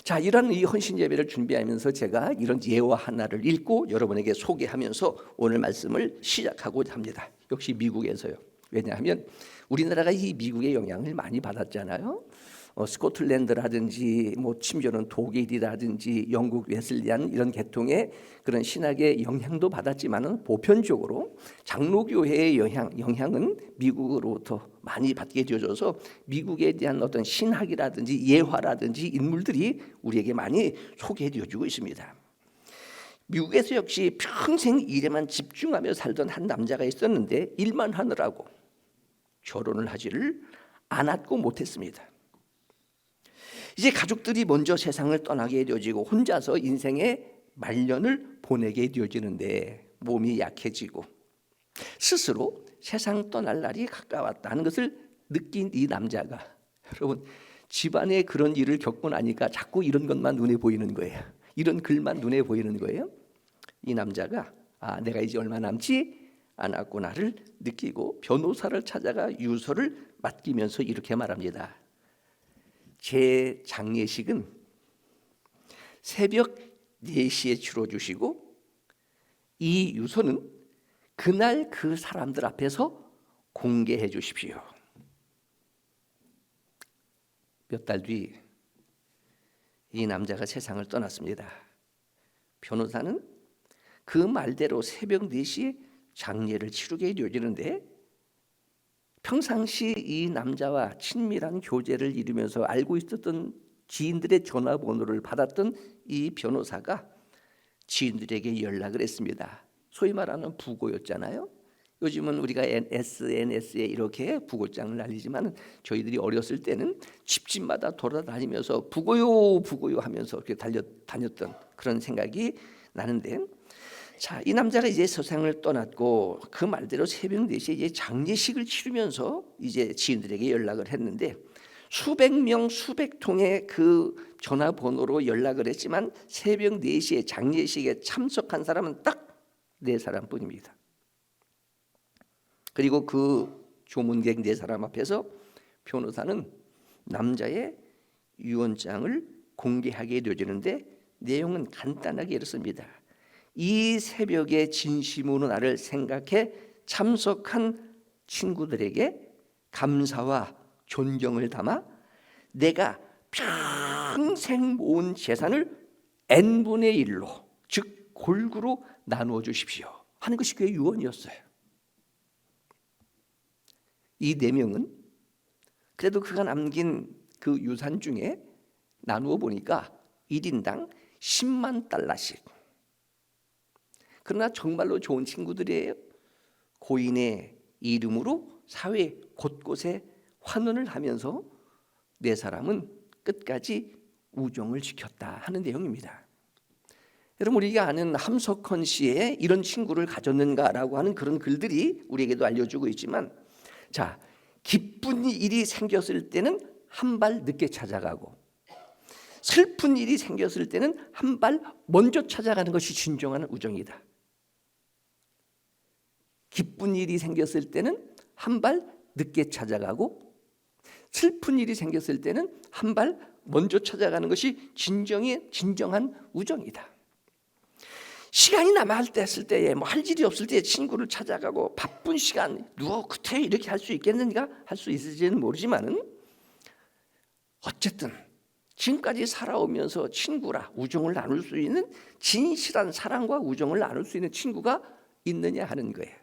자, 이런 이 헌신 예배를 준비하면서 제가 이런 예화 하나를 읽고 여러분에게 소개하면서 오늘 말씀을 시작하고자 합니다. 역시 미국에서요. 왜냐하면 우리나라가 이 미국의 영향을 많이 받았잖아요. 스코틀랜드라든지 심지어는 독일이라든지 영국 웨슬리안 이런 계통의 그런 신학의 영향도 받았지만은 보편적으로 장로교회의 영향은 미국으로부터 많이 받게 되어져서 미국에 대한 어떤 신학이라든지 예화라든지 인물들이 우리에게 많이 소개되어지고 있습니다. 미국에서 역시 평생 일에만 집중하며 살던 한 남자가 있었는데 일만 하느라고 결혼을 하지를 않았고 못했습니다. 이제 가족들이 먼저 세상을 떠나게 되어지고 혼자서 인생의 말년을 보내게 되어지는데 몸이 약해지고 스스로 세상 떠날 날이 가까웠다는 것을 느낀 이 남자가, 여러분 집안에 그런 일을 겪고 나니까 자꾸 이런 것만 눈에 보이는 거예요. 이런 글만 눈에 보이는 거예요. 이 남자가 내가 이제 얼마 남지 않았구나를 느끼고 변호사를 찾아가 유서를 맡기면서 이렇게 말합니다. 제 장례식은 새벽 4시에 치러주시고 이 유서는 그날 그 사람들 앞에서 공개해 주십시오. 몇 달 뒤 이 남자가 세상을 떠났습니다. 변호사는 그 말대로 새벽 4시에 장례를 치르게 되어지는데 평상시 이 남자와 친밀한 교제를 이루면서 알고 있었던 지인들의 전화번호를 받았던 이 변호사가 지인들에게 연락을 했습니다. 소위 말하는 부고였잖아요. 요즘은 우리가 SNS에 이렇게 부고장을 날리지만 저희들이 어렸을 때는 집집마다 돌아다니면서 부고요 하면서 이렇게 다녔던 그런 생각이 나는데, 자, 이 남자가 이제 세상을 떠났고 그 말대로 새벽 4시에 이제 장례식을 치르면서 이제 지인들에게 연락을 했는데 수백 명 수백 통의 그 전화번호로 연락을 했지만 새벽 4시에 장례식에 참석한 사람은 딱 4사람뿐입니다. 그리고 그 조문객 4사람 앞에서 변호사는 남자의 유언장을 공개하게 되어지는데 내용은 간단하게 이렇습니다. 이 새벽에 진심으로 나를 생각해 참석한 친구들에게 감사와 존경을 담아 내가 평생 모은 재산을 n분의 1로 즉 골고루 나누어 주십시오 하는 것이 그의 유언이었어요. 이 4명은 그래도 그가 남긴 그 유산 중에 나누어 보니까 1인당 10만 달러씩. 그러나 정말로 좋은 친구들이에요. 고인의 이름으로 사회 곳곳에 환원을 하면서 4사람은 끝까지 우정을 지켰다 하는 내용입니다. 여러분, 우리가 아는 함석헌 씨의 이런 친구를 가졌는가라고 하는 그런 글들이 우리에게도 알려주고 있지만, 자, 기쁜 일이 생겼을 때는 한 발 늦게 찾아가고 슬픈 일이 생겼을 때는 한 발 먼저 찾아가는 것이 진정한 우정이다. 기쁜 일이 생겼을 때는 한 발 늦게 찾아가고 슬픈 일이 생겼을 때는 한 발 먼저 찾아가는 것이 진정한 우정이다. 시간이 남았을 때에 할 일이 없을 때에 친구를 찾아가고 바쁜 시간 누워 그때 이렇게 할 수 있겠는가 할 수 있을지는 모르지만은 어쨌든 지금까지 살아오면서 친구라 우정을 나눌 수 있는 진실한 사랑과 우정을 나눌 수 있는 친구가 있느냐 하는 거예요.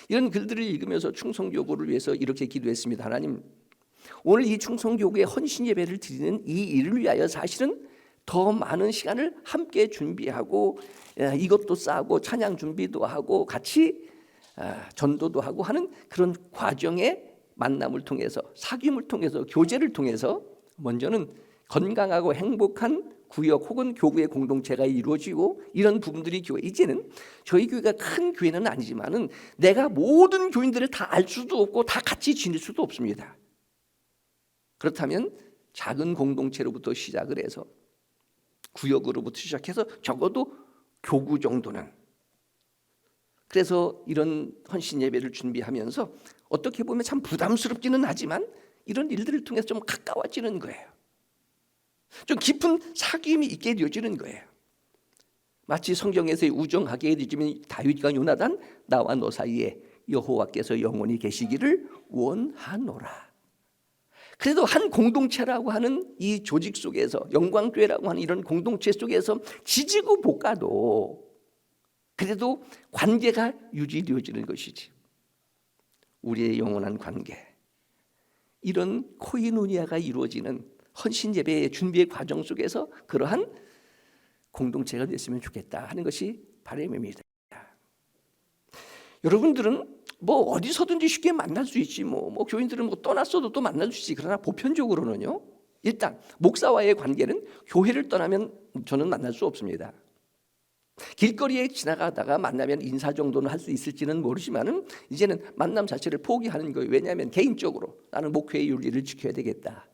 이런 글들을 읽으면서 충성교구를 위해서 이렇게 기도했습니다. 하나님, 오늘 이 충성교구의 헌신 예배를 드리는 이 일을 위하여 사실은 더 많은 시간을 함께 준비하고 이것도 싸고 찬양 준비도 하고 같이 전도도 하고 하는 그런 과정의 만남을 통해서 사귐을 통해서 교제를 통해서 먼저는 건강하고 행복한 구역 혹은 교구의 공동체가 이루어지고 이런 부분들이 교회, 이제는 저희 교회가 큰 교회는 아니지만은 내가 모든 교인들을 다 알 수도 없고 다 같이 지낼 수도 없습니다. 그렇다면 작은 공동체로부터 시작을 해서 구역으로부터 시작해서 적어도 교구 정도는, 그래서 이런 헌신 예배를 준비하면서 어떻게 보면 참 부담스럽기는 하지만 이런 일들을 통해서 좀 가까워지는 거예요. 좀 깊은 사귐이 있게 되어지는 거예요. 마치 성경에서의 우정하게 되어지면 다윗과 요나단, 나와 너 사이에 여호와께서 영원히 계시기를 원하노라. 그래도 한 공동체라고 하는 이 조직 속에서, 영광교회라고 하는 이런 공동체 속에서 지지고 볶아도 그래도 관계가 유지되어지는 것이지. 우리의 영원한 관계, 이런 코이노니아가 이루어지는 헌신 예배의 준비의 과정 속에서 그러한 공동체가 됐으면 좋겠다 하는 것이 바람입니다. 여러분들은 뭐 어디서든지 쉽게 만날 수 있지, 뭐 교인들은 뭐 떠났어도 또 만날 수 있지. 그러나 보편적으로는요, 일단 목사와의 관계는 교회를 떠나면 저는 만날 수 없습니다. 길거리에 지나가다가 만나면 인사 정도는 할 수 있을지는 모르지만은 이제는 만남 자체를 포기하는 거예요. 왜냐하면 개인적으로 나는 목회의 윤리를 지켜야 되겠다.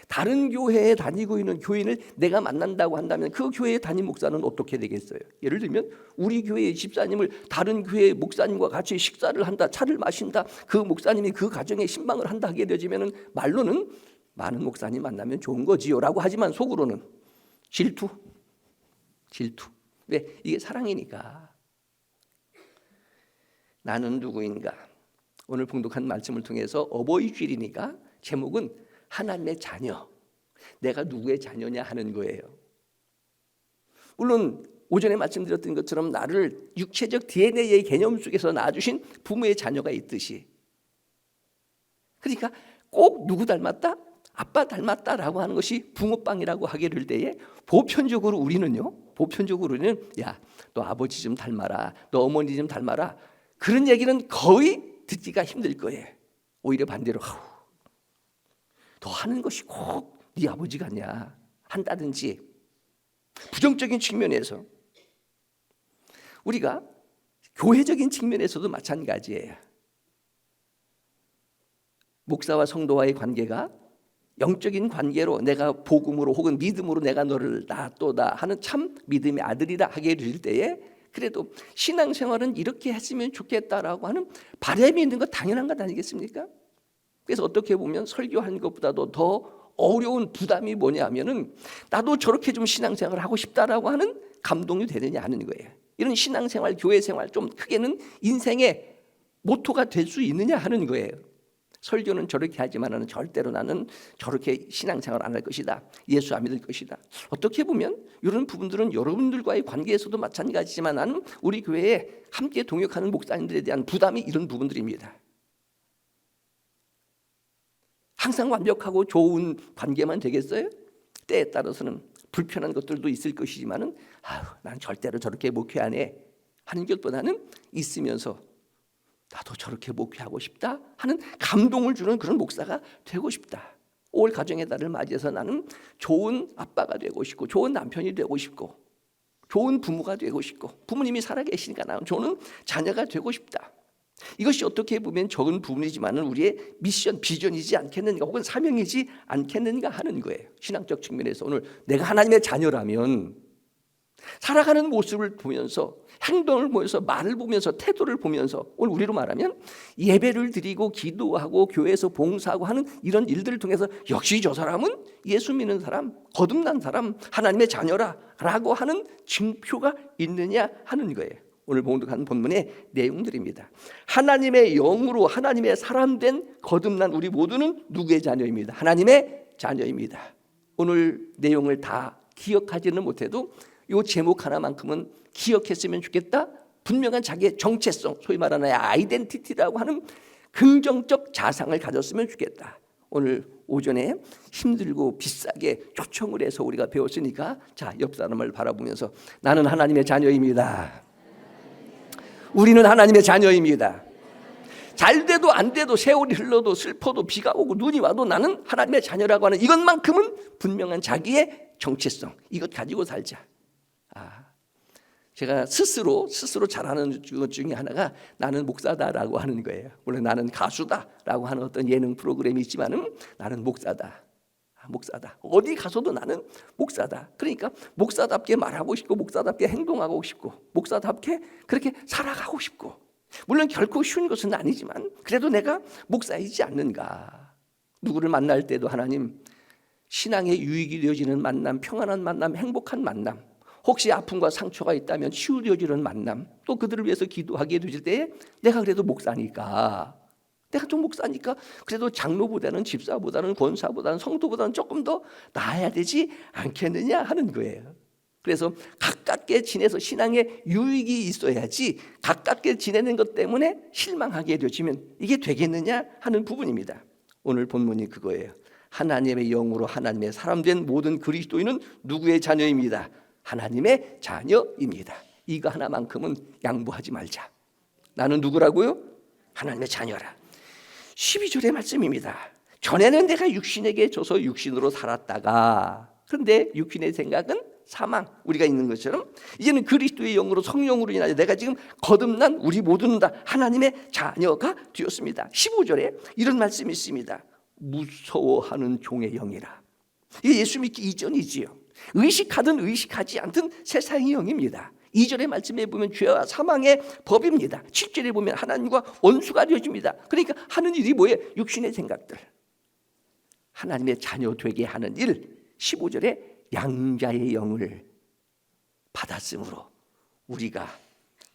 다른 교회에 다니고 있는 교인을 내가 만난다고 한다면 그 교회의 담임 목사는 어떻게 되겠어요? 예를 들면 우리 교회의 집사님을 다른 교회의 목사님과 같이 식사를 한다, 차를 마신다, 그 목사님이 그 가정에 신방을 한다 하게 되지면은 말로는 많은 목사님 만나면 좋은 거지요라고 하지만 속으로는 질투. 왜? 이게 사랑이니까. 나는 누구인가? 오늘 봉독한 말씀을 통해서 어버이 주일이니까 제목은 하나님의 자녀, 내가 누구의 자녀냐 하는 거예요. 물론 오전에 말씀드렸던 것처럼 나를 육체적 DNA의 개념 속에서 낳아주신 부모의 자녀가 있듯이, 그러니까 꼭 누구 닮았다? 아빠 닮았다라고 하는 것이 붕어빵이라고 하게 될 때에 보편적으로는 야, 너 아버지 좀 닮아라, 너 어머니 좀 닮아라, 그런 얘기는 거의 듣기가 힘들 거예요. 오히려 반대로 너 하는 것이 꼭 네 아버지 같냐 한다든지, 부정적인 측면에서, 우리가 교회적인 측면에서도 마찬가지예요. 목사와 성도와의 관계가 영적인 관계로 내가 복음으로 혹은 믿음으로 내가 너를 놔또다 하는 참 믿음의 아들이라 하게 될 때에 그래도 신앙생활은 이렇게 했으면 좋겠다라고 하는 바람이 있는 것 당연한 것 아니겠습니까? 그래서 어떻게 보면 설교한 것보다도 더 어려운 부담이 뭐냐면은 나도 저렇게 좀 신앙생활을 하고 싶다라고 하는 감동이 되느냐 하는 거예요. 이런 신앙생활, 교회생활 좀 크게는 인생의 모토가 될 수 있느냐 하는 거예요. 설교는 저렇게 하지만은 절대로 나는 저렇게 신앙생활 안 할 것이다, 예수 안 믿을 것이다. 어떻게 보면 이런 부분들은 여러분들과의 관계에서도 마찬가지지만 나는 우리 교회에 함께 동역하는 목사님들에 대한 부담이 이런 부분들입니다. 항상 완벽하고 좋은 관계만 되겠어요? 때에 따라서는 불편한 것들도 있을 것이지만은 난 절대로 저렇게 목회 안 해 하는 것보다는 있으면서 나도 저렇게 목회하고 싶다 하는 감동을 주는 그런 목사가 되고 싶다. 올 가정의 달을 맞이해서 나는 좋은 아빠가 되고 싶고, 좋은 남편이 되고 싶고, 좋은 부모가 되고 싶고, 부모님이 살아계시니까 나는 좋은 자녀가 되고 싶다. 이것이 어떻게 보면 적은 부분이지만 우리의 미션, 비전이지 않겠는가, 혹은 사명이지 않겠는가 하는 거예요. 신앙적 측면에서 오늘 내가 하나님의 자녀라면 살아가는 모습을 보면서, 행동을 보면서, 말을 보면서, 태도를 보면서, 오늘 우리로 말하면 예배를 드리고 기도하고 교회에서 봉사하고 하는 이런 일들을 통해서 역시 저 사람은 예수 믿는 사람, 거듭난 사람, 하나님의 자녀라라고 하는 증표가 있느냐 하는 거예요. 오늘 봉독한 본문의 내용들입니다. 하나님의 영으로 하나님의 사람된 거듭난 우리 모두는 누구의 자녀입니다? 하나님의 자녀입니다. 오늘 내용을 다 기억하지는 못해도 이 제목 하나만큼은 기억했으면 좋겠다. 분명한 자기의 정체성, 소위 말하는 아이덴티티라고 하는 긍정적 자상을 가졌으면 좋겠다. 오늘 오전에 힘들고 비싸게 초청을 해서 우리가 배웠으니까 자, 옆 사람을 바라보면서 나는 하나님의 자녀입니다. 우리는 하나님의 자녀입니다. 잘 돼도 안 돼도, 세월이 흘러도, 슬퍼도, 비가 오고 눈이 와도 나는 하나님의 자녀라고 하는 이것만큼은 분명한 자기의 정체성, 이것 가지고 살자. 제가 스스로 잘하는 것 중에 하나가 나는 목사다라고 하는 거예요. 물론 나는 가수다라고 하는 어떤 예능 프로그램이 있지만은 나는 목사다. 어디 가서도 나는 목사다. 그러니까 목사답게 말하고 싶고, 목사답게 행동하고 싶고, 목사답게 그렇게 살아가고 싶고, 물론 결코 쉬운 것은 아니지만 그래도 내가 목사이지 않는가. 누구를 만날 때도 하나님, 신앙에 유익이 되어지는 만남, 평안한 만남, 행복한 만남, 혹시 아픔과 상처가 있다면 치유되어지는 만남, 또 그들을 위해서 기도하게 되질 때에 내가 그래도 목사니까, 내가 좀 목사니까 그래도 장로보다는 집사보다는 권사보다는 성도보다는 조금 더 나아야 되지 않겠느냐 하는 거예요. 그래서 가깝게 지내서 신앙에 유익이 있어야지 가깝게 지내는 것 때문에 실망하게 되어지면 이게 되겠느냐 하는 부분입니다. 오늘 본문이 그거예요. 하나님의 영으로 하나님의 사람 된 모든 그리스도인은 누구의 자녀입니다. 하나님의 자녀입니다. 이거 하나만큼은 양보하지 말자. 나는 누구라고요? 하나님의 자녀라. 12절의 말씀입니다. 전에는 내가 육신에게 져서 육신으로 살았다가, 그런데 육신의 생각은 사망, 우리가 있는 것처럼 이제는 그리스도의 영으로 성령으로 인하여 내가 지금 거듭난 우리 모두는 다 하나님의 자녀가 되었습니다. 15절에 이런 말씀이 있습니다. 무서워하는 종의 영이라. 이게 예수 믿기 이전이지요. 의식하든 의식하지 않든 세상의 영입니다. 2절의 말씀에 보면 죄와 사망의 법입니다. 7절에 보면 하나님과 원수가 되어집니다. 그러니까 하는 일이 뭐예요? 육신의 생각들. 하나님의 자녀 되게 하는 일. 15절에 양자의 영을 받았으므로 우리가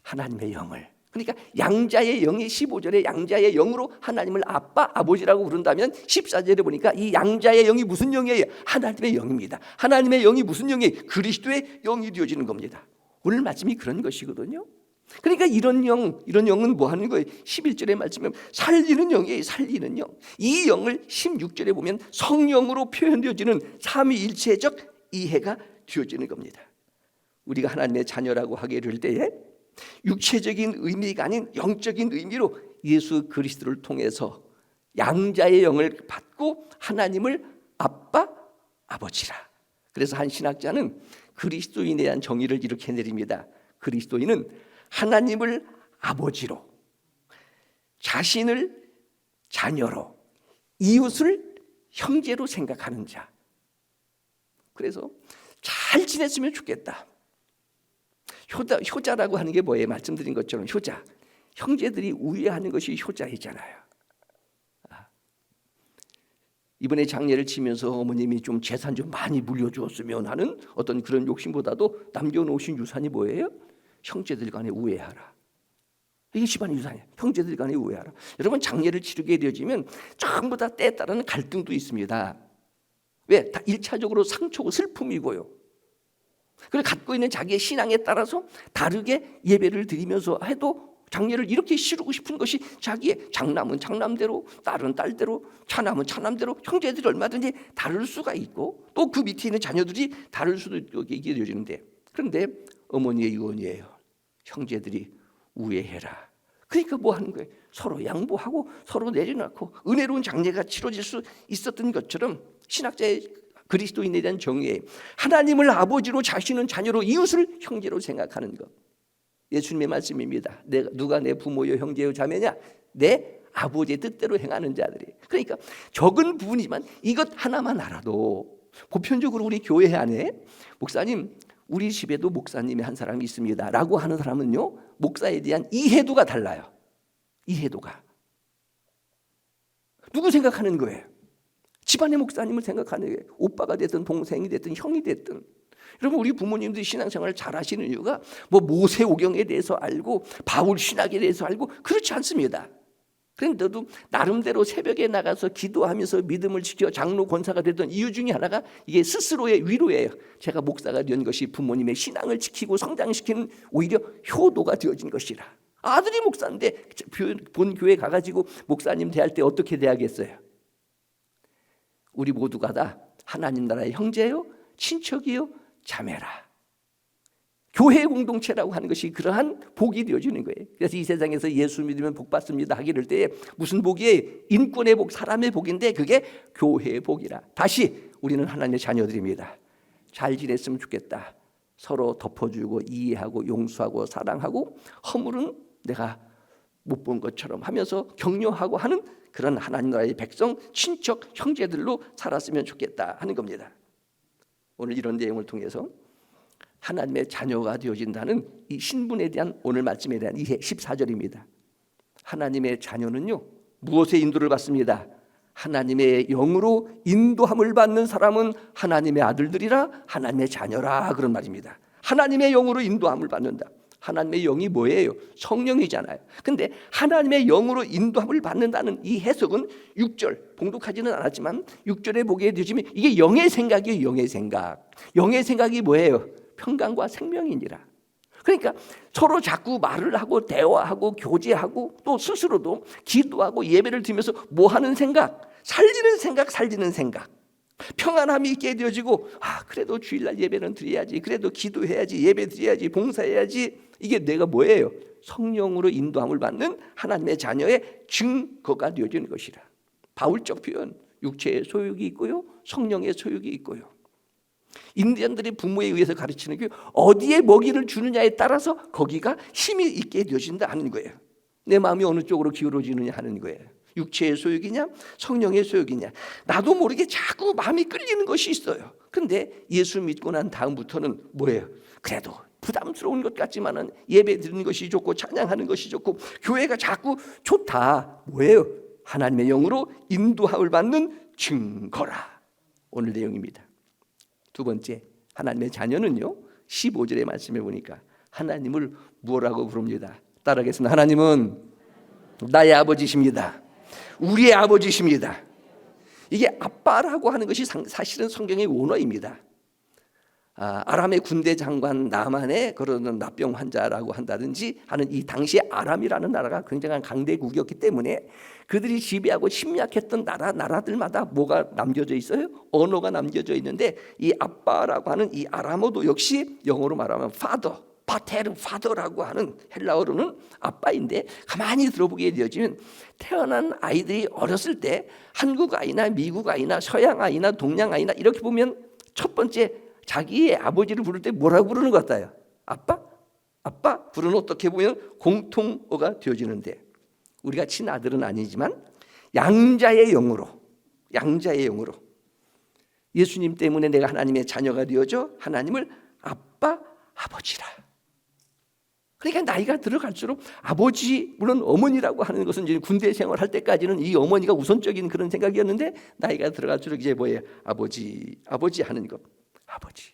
하나님의 영을, 그러니까 양자의 영이 15절에 양자의 영으로 하나님을 아빠, 아버지라고 부른다면 14절에 보니까 이 양자의 영이 무슨 영이에요? 하나님의 영입니다. 하나님의 영이 무슨 영이에요? 그리스도의 영이 되어지는 겁니다. 오늘 말씀이 그런 것이거든요. 그러니까 이런 영은 뭐 하는 거예요? 11절의 말씀에 살리는 영이에요. 살리는 영. 이 영을 16절에 보면 성령으로 표현되어지는 삼위일체적 이해가 되어지는 겁니다. 우리가 하나님의 자녀라고 하게 될 때에 육체적인 의미가 아닌 영적인 의미로 예수 그리스도를 통해서 양자의 영을 받고 하나님을 아빠, 아버지라. 그래서 한 신학자는 그리스도인에 대한 정의를 이렇게 내립니다. 그리스도인은 하나님을 아버지로, 자신을 자녀로, 이웃을 형제로 생각하는 자. 그래서 잘 지냈으면 좋겠다. 효자라고 하는 게 뭐예요? 말씀드린 것처럼 효자, 형제들이 우애하는 것이 효자이잖아요. 이번에 장례를 치면서 어머님이 좀 재산 좀 많이 물려주었으면 하는 어떤 그런 욕심보다도 남겨놓으신 유산이 뭐예요? 형제들 간에 우애하라. 이게 집안 유산이에요. 형제들 간에 우애하라. 여러분, 장례를 치르게 되어지면 전부 다 때에 따라는 갈등도 있습니다. 왜? 다 1차적으로 상처고 슬픔이고요. 그리고 갖고 있는 자기의 신앙에 따라서 다르게 예배를 드리면서 해도 장례를 이렇게 치르고 싶은 것이 자기의 장남은 장남대로, 딸은 딸대로, 차남은 차남대로, 형제들이 얼마든지 다를 수가 있고 또 그 밑에 있는 자녀들이 다를 수도 있게 되어지는데, 그런데 어머니의 유언이에요. 형제들이 우애해라. 그러니까 뭐 하는 거예요? 서로 양보하고 서로 내려놓고 은혜로운 장례가 치러질 수 있었던 것처럼 신학자의 그리스도인에 대한 정의에 하나님을 아버지로, 자신은 자녀로, 이웃을 형제로 생각하는 것. 예수님의 말씀입니다. 누가 내 부모요 형제요 자매냐? 내 아버지의 뜻대로 행하는 자들이. 그러니까 적은 부분이지만 이것 하나만 알아도 보편적으로 우리 교회 안에 목사님, 우리 집에도 목사님이 한 사람이 있습니다 라고 하는 사람은요, 목사에 대한 이해도가 달라요. 이해도가. 누구 생각하는 거예요? 집안의 목사님을 생각하는 거예요. 오빠가 됐든 동생이 됐든 형이 됐든. 여러분, 우리 부모님들이 신앙생활을 잘 하시는 이유가 뭐 모세오경에 대해서 알고 바울 신학에 대해서 알고 그렇지 않습니다. 그런데도 나름대로 새벽에 나가서 기도하면서 믿음을 지켜 장로 권사가 됐던 이유 중에 하나가 이게 스스로의 위로예요. 제가 목사가 된 것이 부모님의 신앙을 지키고 성장시키는 오히려 효도가 되어진 것이라. 아들이 목사인데 본 교회 가가지고 목사님 대할 때 어떻게 대하겠어요? 우리 모두가 다 하나님 나라의 형제요, 친척이요, 자매라. 교회 공동체라고 하는 것이 그러한 복이 되어지는 거예요. 그래서 이 세상에서 예수 믿으면 복 받습니다 하게 될 때 무슨 복이에요? 인권의 복, 사람의 복인데 그게 교회의 복이라. 다시 우리는 하나님의 자녀들입니다. 잘 지냈으면 좋겠다. 서로 덮어주고 이해하고 용서하고 사랑하고 허물은 내가 못 본 것처럼 하면서 격려하고 하는 그런 하나님 나라의 백성, 친척, 형제들로 살았으면 좋겠다 하는 겁니다. 오늘 이런 내용을 통해서 하나님의 자녀가 되어진다는 이 신분에 대한 오늘 말씀에 대한 이해 14절입니다. 하나님의 자녀는요, 무엇의 인도를 받습니다? 하나님의 영으로 인도함을 받는 사람은 하나님의 아들들이라 하나님의 자녀라 그런 말입니다. 하나님의 영으로 인도함을 받는다. 하나님의 영이 뭐예요? 성령이잖아요. 근데 하나님의 영으로 인도함을 받는다는 이 해석은 6절 봉독하지는 않았지만 6절에 보게 되시면 이게 영의 생각이에요. 영의 생각. 영의 생각이 뭐예요? 평강과 생명이니라. 그러니까 서로 자꾸 말을 하고 대화하고 교제하고 또 스스로도 기도하고 예배를 드리면서 뭐 하는 생각? 살리는 생각. 평안함이 있게 되어지고 그래도 주일날 예배는 드려야지, 그래도 기도해야지, 예배 드려야지, 봉사해야지. 이게 내가 뭐예요? 성령으로 인도함을 받는 하나님의 자녀의 증거가 되어지는 것이라. 바울적 표현, 육체의 소욕이 있고요, 성령의 소욕이 있고요. 인디언들이 부모에 의해서 가르치는 게 어디에 먹이를 주느냐에 따라서 거기가 힘이 있게 되어진다 하는 거예요. 내 마음이 어느 쪽으로 기울어지느냐 하는 거예요. 육체의 소욕이냐 성령의 소욕이냐. 나도 모르게 자꾸 마음이 끌리는 것이 있어요. 근데 예수 믿고 난 다음부터는 뭐예요? 그래도 부담스러운 것 같지만은 예배 드리는 것이 좋고 찬양하는 것이 좋고 교회가 자꾸 좋다. 뭐예요? 하나님의 영으로 인도함을 받는 증거라. 오늘 내용입니다. 두 번째, 하나님의 자녀는요 15절의 말씀에 보니까 하나님을 뭐라고 부릅니다. 따라하겠습니다. 하나님은 나의 아버지십니다. 우리의 아버지십니다. 이게 아빠라고 하는 것이 사실은 성경의 원어입니다. 아람의 군대 장관 나만의 그런 납병 환자라고 한다든지 하는 이 당시에 아람이라는 나라가 굉장한 강대국이었기 때문에 그들이 지배하고 침략했던 나라들마다 뭐가 남겨져 있어요? 언어가 남겨져 있는데 이 아빠라고 하는 이 아람어도 역시 영어로 말하면 father, 파테르 파더라고 하는 헬라어로는 아빠인데 가만히 들어보게 되어지면 태어난 아이들이 어렸을 때 한국 아이나 미국 아이나 서양 아이나 동양 아이나 이렇게 보면 첫 번째 자기의 아버지를 부를 때 뭐라고 부르는 것 같아요? 아빠? 아빠? 부르는 어떻게 보면 공통어가 되어지는데 우리가 친아들은 아니지만 양자의 영으로 예수님 때문에 내가 하나님의 자녀가 되어져 하나님을 아빠, 아버지라. 그러니까 나이가 들어갈수록 아버지, 물론 어머니라고 하는 것은 이제 군대 생활할 때까지는 이 어머니가 우선적인 그런 생각이었는데 나이가 들어갈수록 이제 뭐예요? 아버지 하는 것. 아버지.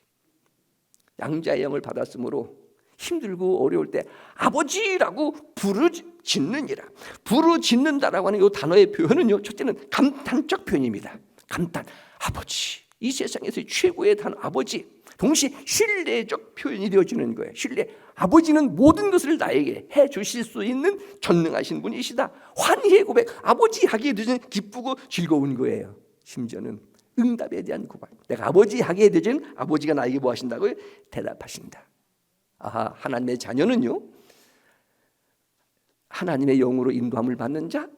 양자의 영을 받았으므로 힘들고 어려울 때 아버지라고 부르짖느니라. 부르짖는다라고 하는 이 단어의 표현은요, 첫째는 감탄적 표현입니다. 감탄, 아버지. 이 세상에서 최고의 단어 아버지. 동시에 신뢰적 표현이 되어지는 거예요. 신뢰. 아버지는 모든 것을 나에게 해 주실 수 있는 전능하신 분이시다. 환희의 고백. 아버지 하기에 되는 기쁘고 즐거운 거예요. 심지어는 응답에 대한 고백. 내가 아버지 하기에 되는 아버지가 나에게 뭐 하신다고요? 대답하신다. 하나님의 자녀는요, 하나님의 영으로 인도함을 받는 자,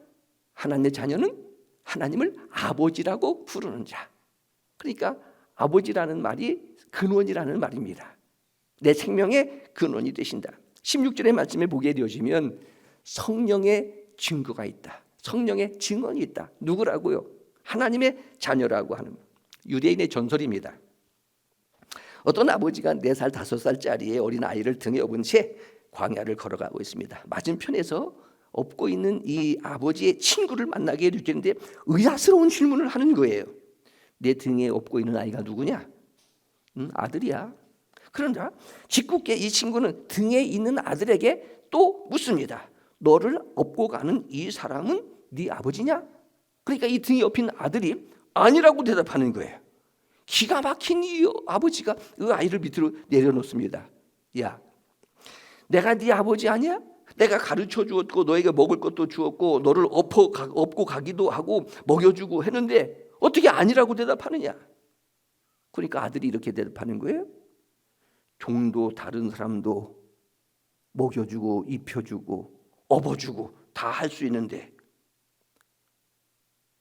하나님의 자녀는 하나님을 아버지라고 부르는 자. 그러니까 아버지라는 말이 근원이라는 말입니다. 내 생명의 근원이 되신다. 16절의 말씀에 보게 되어지면 성령의 증거가 있다. 성령의 증언이 있다. 누구라고요? 하나님의 자녀라고 하는 유대인의 전설입니다. 어떤 아버지가 4살, 5살짜리의 어린 아이를 등에 업은 채 광야를 걸어가고 있습니다. 맞은편에서 업고 있는 이 아버지의 친구를 만나게 되는데 의아스러운 질문을 하는 거예요. 내 등에 업고 있는 아이가 누구냐? 아들이야. 그런데 짓궂게 이 친구는 등에 있는 아들에게 또 묻습니다. 너를 업고 가는 이 사람은 네 아버지냐? 그러니까 이 등에 업힌 아들이 아니라고 대답하는 거예요. 기가 막힌 이 아버지가 그 아이를 밑으로 내려놓습니다. 야, 내가 네 아버지 아니야? 내가 가르쳐 주었고 너에게 먹을 것도 주었고 너를 업고 가기도 하고 먹여주고 했는데 어떻게 아니라고 대답하느냐? 그러니까 아들이 이렇게 대답하는 거예요. 종도 다른 사람도 먹여주고 입혀주고 업어주고 다 할 수 있는데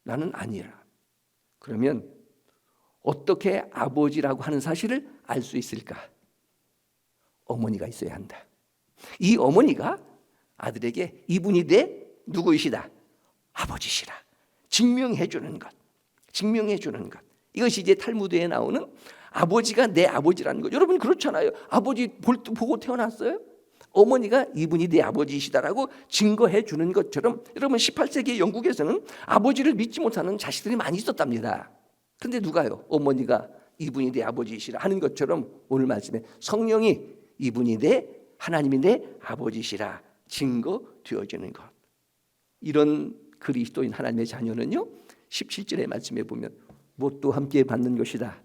나는 아니라. 그러면 어떻게 아버지라고 하는 사실을 알 수 있을까? 어머니가 있어야 한다. 이 어머니가 아들에게 이분이 내 누구이시다? 아버지시라. 증명해 주는 것. 이것이 이제 탈무드에 나오는 아버지가 내 아버지라는 것. 여러분 그렇잖아요. 아버지 보고 태어났어요? 어머니가 이분이 내 아버지이시다라고 증거해 주는 것처럼 여러분 18세기 영국에서는 아버지를 믿지 못하는 자식들이 많이 있었답니다. 그런데 누가요? 어머니가 이분이 내 아버지이시라 하는 것처럼 오늘 말씀에 성령이 이분이 내 하나님이 내 아버지시라 증거되어지는 것. 이런 그리스도인 하나님의 자녀는요 17절의 말씀에 보면 무엇도 함께 받는 것이다.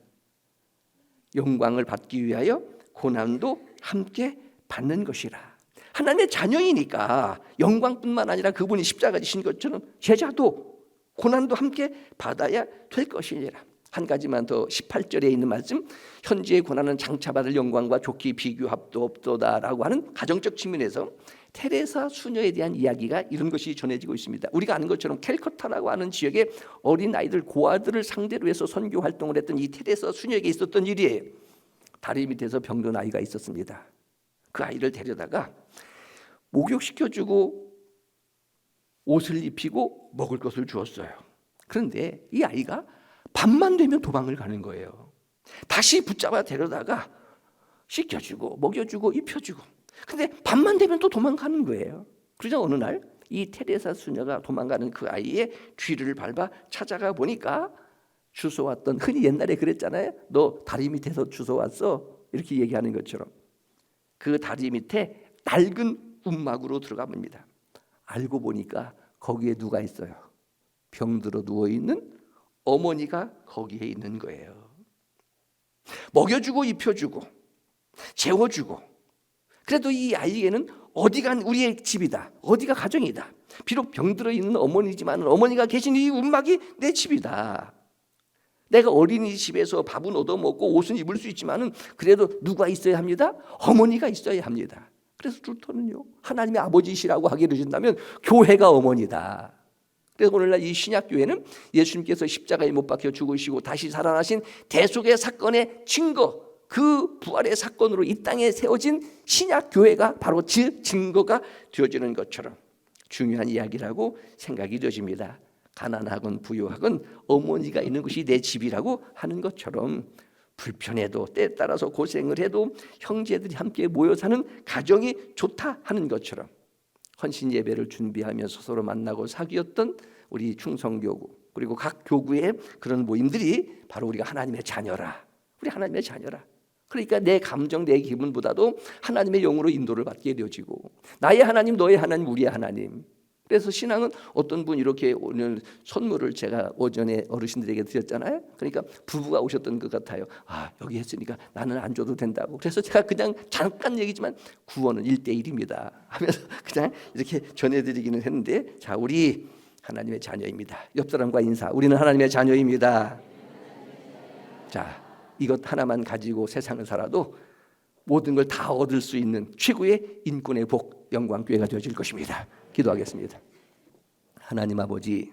영광을 받기 위하여 고난도 함께 받는 것이라. 하나님의 자녀이니까 영광뿐만 아니라 그분이 십자가 지신 것처럼 제자도 고난도 함께 받아야 될 것이니라. 한 가지만 더 18절에 있는 말씀, 현재의 고난은 장차 받을 영광과 좋게 비교합도 없도다라고 하는 가정적 측면에서 테레사 수녀에 대한 이야기가 이런 것이 전해지고 있습니다. 우리가 아는 것처럼 캘커타라고 하는 지역의 어린 아이들 고아들을 상대로 해서 선교 활동을 했던 이 테레사 수녀에게 있었던 일이에요. 다리 밑에서 병든 아이가 있었습니다. 그 아이를 데려다가 목욕시켜주고 옷을 입히고 먹을 것을 주었어요. 그런데 이 아이가 밤만 되면 도망을 가는 거예요. 다시 붙잡아 데려다가 씻겨주고 먹여주고 입혀주고, 근데 밤만 되면 또 도망가는 거예요. 그러자 어느 날 이 테레사 수녀가 도망가는 그 아이의 뒤를 밟아 찾아가 보니까 주워왔던, 흔히 옛날에 그랬잖아요. 너 다리 밑에서 주워왔어 이렇게 얘기하는 것처럼 그 다리 밑에 낡은 움막으로 들어가 봅니다. 알고 보니까 거기에 누가 있어요? 병들어 누워있는 어머니가 거기에 있는 거예요. 먹여주고 입혀주고 재워주고, 그래도 이 아이에는 어디가 우리의 집이다, 어디가 가정이다. 비록 병들어 있는 어머니지만 어머니가 계신 이 움막이 내 집이다. 내가 어린이집에서 밥은 얻어먹고 옷은 입을 수 있지만 그래도 누가 있어야 합니다? 어머니가 있어야 합니다. 그래서 루터는요 하나님의 아버지시라고 하게 되신다면 교회가 어머니다. 그래서 오늘날 이 신약교회는 예수님께서 십자가에 못 박혀 죽으시고 다시 살아나신 대속의 사건의 증거, 그 부활의 사건으로 이 땅에 세워진 신약교회가 바로 그 증거가 되어지는 것처럼 중요한 이야기라고 생각이 되어집니다. 가난하건 부유하건 어머니가 있는 것이 내 집이라고 하는 것처럼 불편해도 때에 따라서 고생을 해도 형제들이 함께 모여 사는 가정이 좋다 하는 것처럼 헌신 예배를 준비하면서 서로 만나고 사귀었던 우리 충성교구 그리고 각 교구의 그런 모임들이 바로 우리가 하나님의 자녀라. 우리 하나님의 자녀라. 그러니까 내 감정, 내 기분보다도 하나님의 영으로 인도를 받게 되어지고 나의 하나님, 너의 하나님, 우리의 하나님. 그래서 신앙은 어떤 분 이렇게 오늘 선물을 제가 오전에 어르신들에게 드렸잖아요. 그러니까 부부가 오셨던 것 같아요. 아, 여기 했으니까 나는 안 줘도 된다고. 그래서 제가 그냥 잠깐 얘기지만 구원은 1대1입니다 하면서 그냥 이렇게 전해드리기는 했는데, 자, 우리 하나님의 자녀입니다. 옆 사람과 인사. 우리는 하나님의 자녀입니다. 자, 이것 하나만 가지고 세상을 살아도 모든 걸 다 얻을 수 있는 최고의 인권의 복, 영광교회가 되어질 것입니다. 기도하겠습니다. 하나님 아버지,